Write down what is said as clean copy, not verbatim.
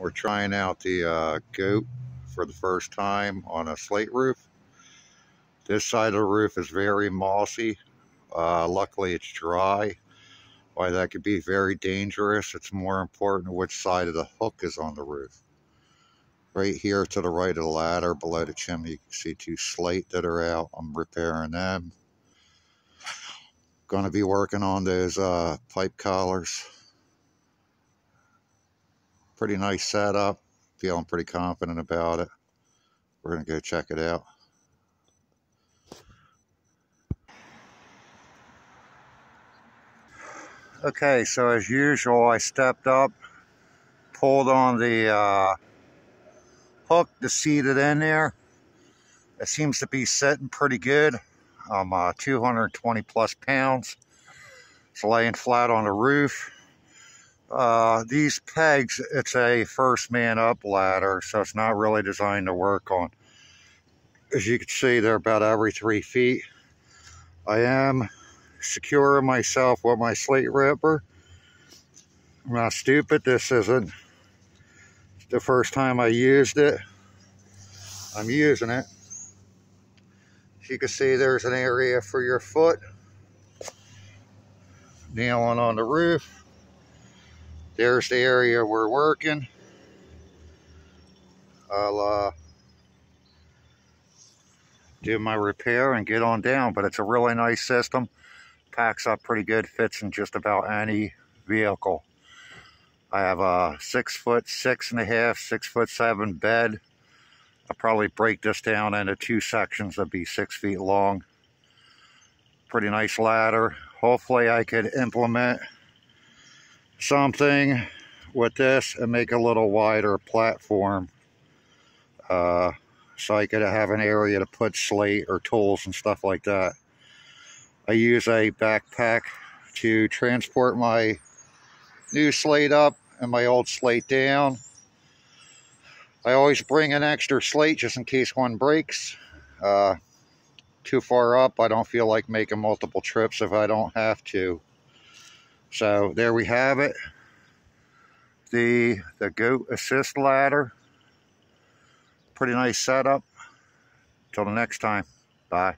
We're trying out the goat for the first time on a slate roof. This side of the roof is very mossy. Luckily it's dry. Why that could be very dangerous. It's more important which side of the hook is on the roof. Right here to the right of the ladder below the chimney, you can see two slate that are out. I'm repairing them. Going to be working on those pipe collars. Pretty nice setup. Feeling pretty confident about it. We're going to go check it out. Okay, so as usual, I stepped up, pulled on the hook to seat it in there. It seems to be sitting pretty good. I'm 220 plus pounds. It's laying flat on the roof. These pegs, it's a first man up ladder, so it's not really designed to work on. As you can see, they're about every 3 feet. I am securing myself with my slate ripper. I'm not stupid. This isn't the first time I used it. I'm using it. As you can see, there's an area for your foot. Nailing on the roof. There's the area we're working. I'll do my repair and get on down, but it's a really nice system. Packs up pretty good, fits in just about any vehicle. I have a 6'6.5", 6'7" bed. I'll probably break this down into 2 sections that'd be 6 feet long. Pretty nice ladder. Hopefully I could implement something with this and make a little wider platform, so I could have an area to put slate or tools and stuff like that. I use a backpack to transport my new slate up and my old slate down. I always bring an extra slate just in case one breaks. Too far up, I don't feel like making multiple trips if I don't have to. So there we have it. The goat assist ladder. Pretty nice setup. Till the next time. Bye.